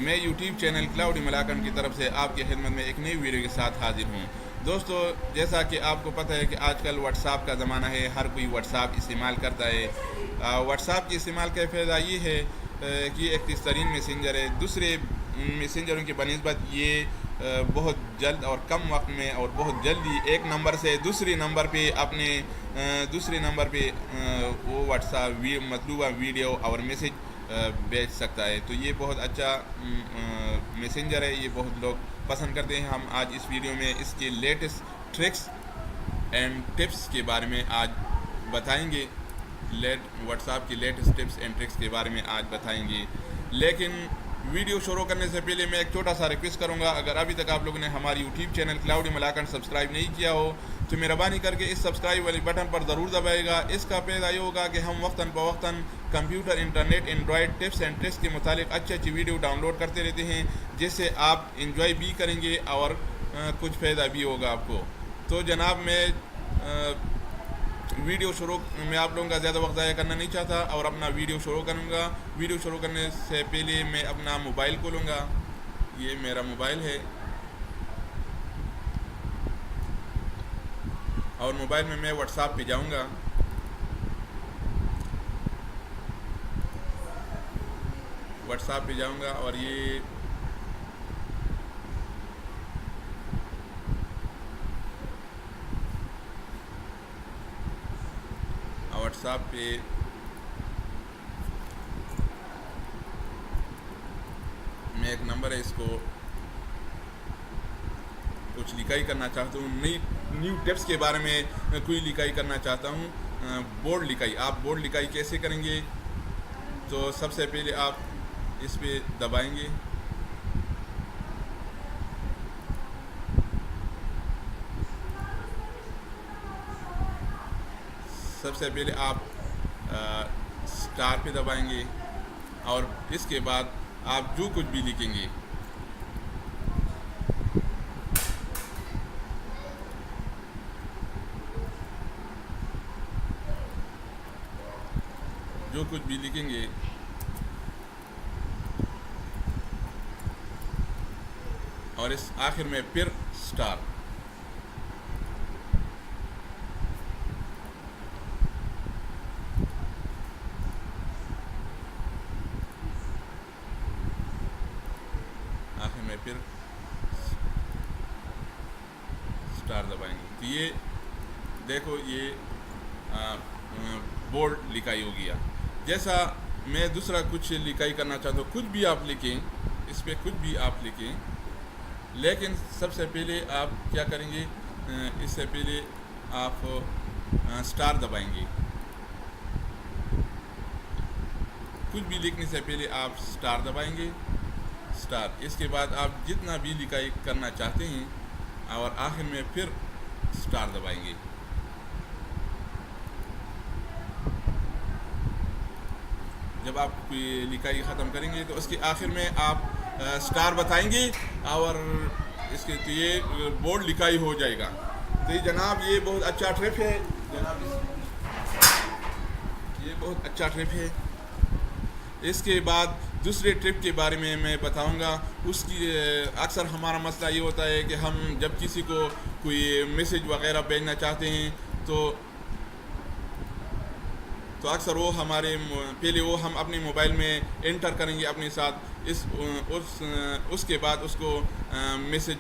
میں YouTube channel cloudy Malakand کی طرف سے آپ کی خدمت میں ایک نئی ویڈیو کے ساتھ حاضر ہوں۔ دوستو، جیسا کہ آپ کو پتہ ہے کہ آج کل واٹس ایپ کا زمانہ ہے، ہر کوئی واٹس ایپ استعمال کرتا ہے۔ واٹس ایپ کی استعمال کا فائدہ یہ ہے کہ ایک تیز ترین میسنجر ہے۔ دوسرے میسنجروں کی بنسبت یہ بہت جلد اور کم وقت میں اور بہت جلدی ایک نمبر سے دوسرے نمبر پہ وہ واٹس ایپ مطلوبہ ویڈیو اور میسج بیچ سکتا ہے۔ تو یہ بہت اچھا میسنجر ہے، یہ بہت لوگ پسند کرتے ہیں۔ ہم آج اس ویڈیو میں اس کے لیٹسٹ ٹرکس اینڈ ٹپس کے بارے میں آج بتائیں گے، واٹس ایپ کی لیٹسٹ ٹپس اینڈ ٹرکس کے بارے میں آج بتائیں گے۔ لیکن ویڈیو شروع کرنے سے پہلے میں ایک چھوٹا سا ریکویسٹ کروں گا، اگر ابھی تک آپ لوگوں نے ہماری YouTube channel cloudy Malakand subscribe نہیں کیا ہو تو مہربانی کر کے اس سبسکرائب والی بٹن پر ضرور دبائے گا۔ اس کا فائدہ یہ ہوگا کہ ہم وقتاً فوقتاً computer, internet, Android tips and tricks کے متعلق اچھی ویڈیو ڈاؤن لوڈ کرتے رہتے ہیں، جس سے آپ انجوائے بھی کریں گے اور کچھ فائدہ بھی ہوگا آپ کو۔ تو جناب، میں ویڈیو شروع میں آپ لوگوں کا زیادہ وقت ضائع کرنا نہیں چاہتا اور اپنا ویڈیو شروع کروں گا۔ ویڈیو شروع کرنے سے پہلے میں اپنا موبائل کھولوں گا۔ یہ میرا موبائل ہے اور موبائل میں واٹس ایپ پہ جاؤں گا۔ واٹس ایپ پہ جاؤں گا اور یہ واٹس ایپ پہ میں ایک نمبر ہے، اس کو کچھ لکھائی کرنا چاہتا ہوں، نیو ٹپس کے بارے میں کوئی لکھائی کرنا چاہتا ہوں۔ بورڈ لکھائی، آپ بورڈ لکھائی کیسے کریں گے؟ تو سب سے پہلے آپ اس پہ دبائیں گے۔ سب سے پہلے آپ اسٹار پہ دبائیں گے اور اس کے بعد آپ جو کچھ بھی لکھیں گے اور اس آخر میں پھر اسٹار۔ آخر میں پھر اسٹار دبائیں گے تو یہ دیکھو، یہ بورڈ لکھائی ہو گیا۔ جیسا میں دوسرا کچھ لکھائی کرنا چاہتا ہوں، کچھ بھی آپ لکھیں، اس پہ کچھ بھی آپ لکھیں، لیکن سب سے پہلے آپ کیا کریں گے؟ اس سے پہلے آپ اسٹار دبائیں گے۔ کچھ بھی لکھنے سے پہلے آپ اسٹار دبائیں گے، اسٹار۔ اس کے بعد آپ جتنا بھی لکھائی کرنا چاہتے ہیں اور آخر میں پھر اسٹار دبائیں گے۔ جب آپ کوئی لکھائی ختم کریں گے تو اس کے آخر میں آپ اسٹار بتائیں گے اور اس کے تو یہ بورڈ لکھائی ہو جائے گا۔ تو یہ جناب، یہ بہت اچھا ٹرپ ہے جناب، یہ بہت اچھا ٹرپ ہے۔ اس کے بعد دوسرے ٹرپ کے بارے میں بتاؤں گا۔ اس کی اکثر ہمارا مسئلہ یہ ہوتا ہے کہ ہم جب کسی کو کوئی میسج وغیرہ بھیجنا چاہتے ہیں تو اکثر وہ پہلے وہ ہم اپنے موبائل میں انٹر کریں گے اپنے ساتھ، اس کے بعد اس کو میسج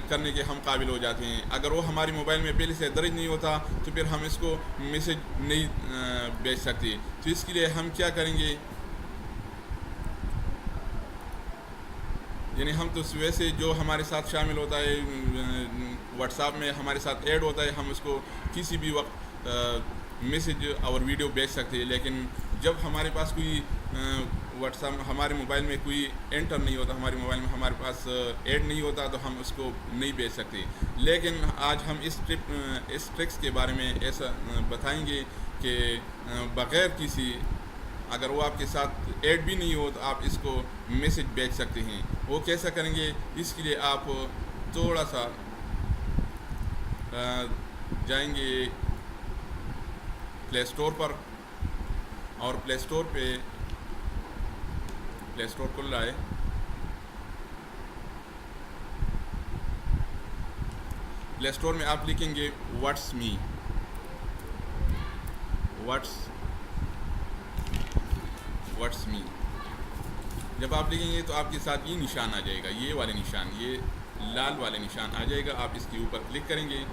کرنے کے ہم قابل ہو جاتے ہیں۔ اگر وہ ہمارے موبائل میں پہلے سے درج نہیں ہوتا تو پھر ہم اس کو میسج نہیں بھیج سکتے۔ تو اس کے لیے ہم کیا کریں گے؟ یعنی ہم تو ویسے جو ہمارے ساتھ شامل ہوتا ہے واٹس ایپ میں ہمارے ساتھ ایڈ ہوتا ہے، ہم اس کو کسی بھی وقت میسج اور ویڈیو بھیج سکتے ہیں، لیکن جب ہمارے پاس کوئی واٹس ایپ ہمارے موبائل میں کوئی انٹر نہیں ہوتا، ہمارے موبائل میں ہمارے پاس ایڈ نہیں ہوتا تو ہم اس کو نہیں بھیج سکتے۔ لیکن آج ہم اس ٹرکس کے بارے میں ایسا بتائیں گے کہ بغیر کسی، اگر وہ آپ کے ساتھ ایڈ بھی نہیں ہو تو آپ اس کو میسج بھیج سکتے ہیں۔ وہ کیسا کریں گے؟ اس کے لیے آپ تھوڑا سا جائیں گے پلے اسٹور پر، اور پلے اسٹور کھل رہا ہے، پلے اسٹور میں آپ لکھیں گے واٹس می، واٹس می، جب آپ لکھیں گے تو آپ کے ساتھ یہ نشان آ جائے گا، یہ والے نشان، یہ لال والے نشان آ جائے گا. آپ اس کے اوپر کلک کریں گے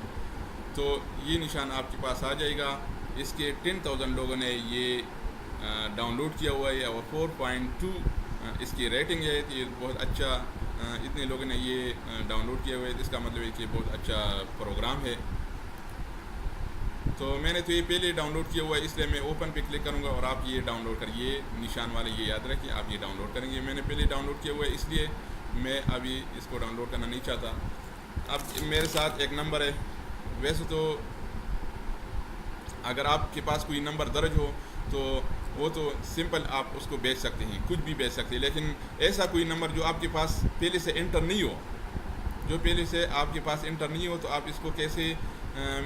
تو یہ نشان آپ کے پاس آ جائے گا. اس کے 10,000 لوگوں نے یہ ڈاؤن لوڈ کیا ہوا ہے اور 4.2 اس کی ریٹنگ ہے. یہ بہت اچھا، اتنے لوگوں نے یہ ڈاؤن لوڈ کیا ہوا ہے، اس کا مطلب ہے کہ بہت اچھا پروگرام ہے. تو میں نے تو یہ پہلے ڈاؤن لوڈ کیا ہوا ہے، اس لیے میں اوپن پہ کلک کروں گا اور آپ یہ ڈاؤن لوڈ کر، یہ نشان والے یہ یاد رکھیں، آپ یہ ڈاؤن لوڈ کریں گے. میں نے پہلے ڈاؤن لوڈ کیا ہوا ہے، اس لیے میں ابھی اس کو ڈاؤن لوڈ کرنا نہیں چاہتا. اب میرے ساتھ ایک نمبر ہے. ویسے تو اگر آپ کے پاس کوئی نمبر درج ہو تو وہ تو سمپل آپ اس کو بیچ سکتے ہیں، کچھ بھی بیچ سکتے ہیں. لیکن ایسا کوئی نمبر جو آپ کے پاس پہلے سے انٹر نہیں ہو، جو پہلے سے آپ کے پاس انٹر نہیں ہو، تو آپ اس کو کیسے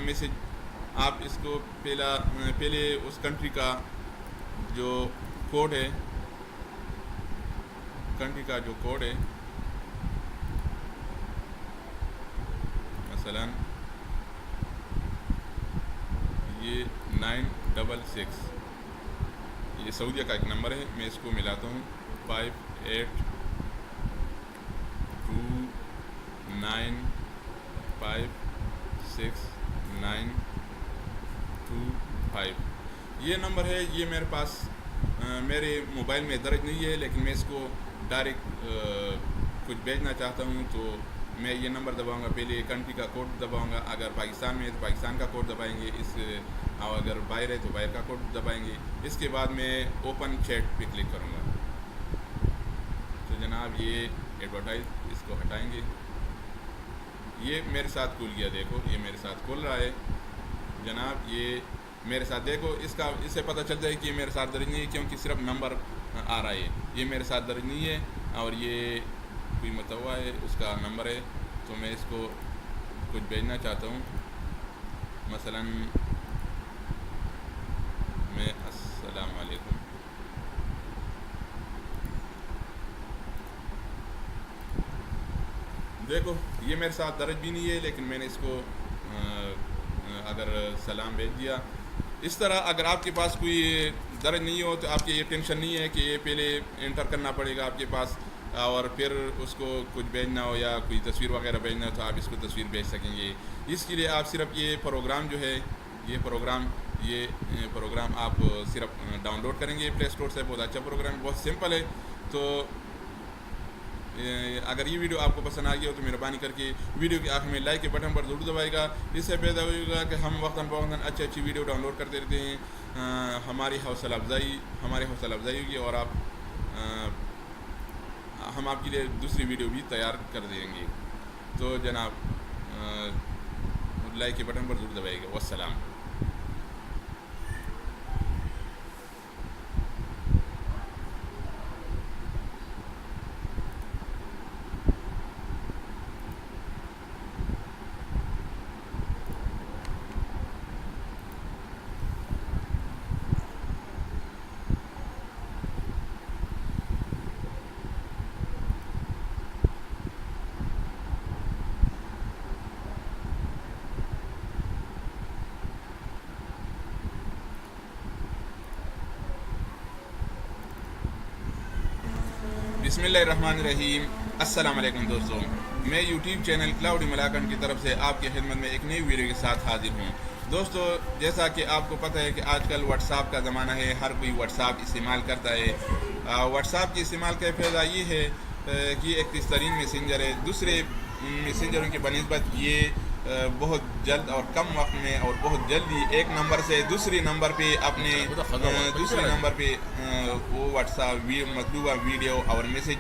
میسج، آپ اس کو پہلے اس کنٹری کا جو کوڈ ہے، کنٹری کا جو کوڈ ہے، مثلا یہ 966، یہ سعودیہ کا ایک نمبر ہے. میں اس کو ملاتا ہوں 5829569225. یہ نمبر ہے، یہ میرے پاس میرے موبائل میں درج نہیں ہے، لیکن میں اس کو ڈائریکٹ کچھ بھیجنا چاہتا ہوں تو میں یہ نمبر دباؤں گا. پہلے کنٹری کا کوڈ دباؤں گا، اگر پاکستان میں ہے تو پاکستان کا کوڈ دبائیں گے، اور اگر باہر ہے تو باہر کا کوڈ دبائیں گے. اس کے بعد میں اوپن چیٹ پہ کلک کروں گا. تو جناب یہ ایڈورٹائز اس کو ہٹائیں گے. یہ میرے ساتھ کھل گیا، دیکھو یہ میرے ساتھ کھل رہا ہے جناب. یہ میرے ساتھ دیکھو، اس سے پتہ چل جائے کہ یہ میرے ساتھ درج نہیں ہے، کیونکہ صرف نمبر آ رہا ہے. یہ میرے ساتھ درج نہیں ہے اور یہ کوئی متوا ہے، اس کا نمبر ہے. تو میں اس کو کچھ بھیجنا چاہتا ہوں، مثلا میں السلام علیکم. دیکھو یہ میرے ساتھ درج بھی نہیں ہے، لیکن میں نے اس کو اگر سلام بھیج دیا. اس طرح اگر آپ کے پاس کوئی درج نہیں ہو تو آپ کی یہ ٹینشن نہیں ہے کہ یہ پہلے انٹر کرنا پڑے گا آپ کے پاس، اور پھر اس کو کچھ بھیجنا ہو یا کوئی تصویر وغیرہ بھیجنا ہو تو آپ اس کو تصویر بھیج سکیں گے. اس کے لیے آپ صرف یہ پروگرام جو ہے، یہ پروگرام آپ صرف ڈاؤن لوڈ کریں گے پلے اسٹور سے. بہت اچھا پروگرام، بہت سمپل ہے. تو اگر یہ ویڈیو آپ کو پسند آ گیا ہو تو مہربانی کر کے ویڈیو کے آخر میں لائک کے بٹن پر ضرور دبائے گا. اس سے پیدا ہوئے گا کہ ہم وقتاً فوقتاً اچھی ویڈیو ڈاؤن لوڈ کرتے رہتے ہیں. ہماری حوصلہ افزائی ہوگی اور ہم آپ کے لیے دوسری ویڈیو بھی تیار کر دیں گے. تو جناب لائک کے بٹن پر ضرور دبائے گا. والسلام. بسم اللہ الرحمن الرحیم. السلام علیکم دوستوں، میں یوٹیوب چینل کلاؤڈی ملاکنڈ کی طرف سے آپ کی خدمت میں ایک نئی ویڈیو کے ساتھ حاضر ہوں. دوستو جیسا کہ آپ کو پتہ ہے کہ آج کل واٹس ایپ کا زمانہ ہے، ہر کوئی واٹس ایپ استعمال کرتا ہے. واٹس ایپ کے استعمال کا فائدہ یہ ہے کہ ایک تیزترین میسنجر ہے. دوسرے میسنجروں کے بنسبت یہ بہت جلد اور کم وقت میں اور بہت جلدی ایک نمبر سے دوسرے نمبر پہ وہ واٹس ایپ مطلوبہ ویڈیو اور میسج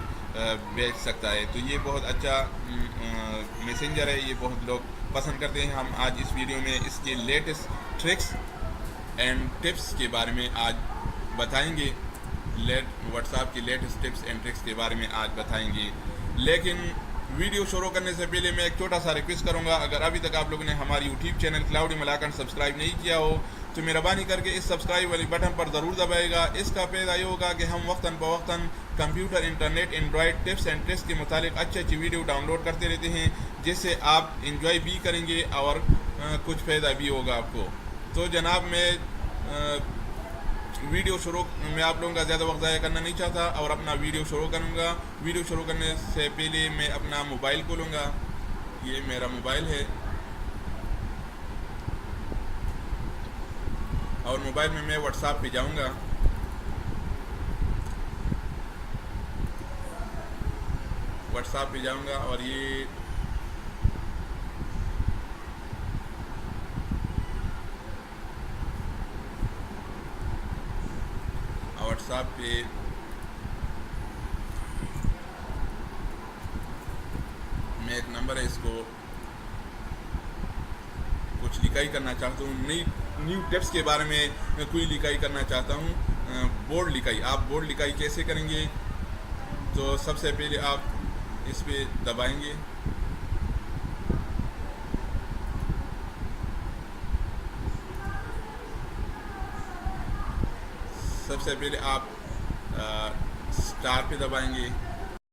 بھیج سکتا ہے. تو یہ بہت اچھا میسنجر ہے، یہ بہت لوگ پسند کرتے ہیں. ہم آج اس ویڈیو میں اس کے لیٹسٹ ٹرکس اینڈ ٹپس کے بارے میں آج بتائیں گے. واٹس ایپ کی لیٹسٹ ٹپس اینڈ ٹرکس کے بارے میں آج بتائیں گے. لیکن ویڈیو شروع کرنے سے پہلے میں ایک چھوٹا سا ریکویسٹ کروں گا، اگر ابھی تک آپ لوگوں نے ہماری YouTube channel cloudy Malakand subscribe نہیں کیا ہو تو مہربانی کر کے اس سبسکرائب والی بٹن پر ضرور دبائے گا۔ اس کا فائدہ یہ ہوگا کہ ہم وقتاً فوقتاً computer, internet, Android tips and tricks کے متعلق اچھی ویڈیو ڈاؤن لوڈ کرتے رہتے ہیں، جس سے آپ انجوائے بھی کریں گے اور کچھ فائدہ بھی ہوگا آپ کو۔ تو جناب میں ویڈیو شروع میں آپ لوگوں کا زیادہ وقت ضائع کرنا نہیں چاہتا اور اپنا ویڈیو شروع کروں گا۔ ویڈیو شروع کرنے سے پہلے میں اپنا موبائل کھولوں گا۔ یہ میرا موبائل ہے اور موبائل میں واٹس ایپ پہ جاؤں گا۔ واٹس ایپ پہ جاؤں گا اور یہ واٹس ایپ پہ میں ایک نمبر ہے، اس کو کچھ لکھائی کرنا چاہتا ہوں، نیو ٹپس کے بارے میں کوئی لکھائی کرنا چاہتا ہوں۔ بورڈ لکھائی، آپ بورڈ لکھائی کیسے کریں گے؟ تو سب سے پہلے آپ اس پہ دبائیں گے۔ سب سے پہلے آپ اسٹار پہ دبائیں گے۔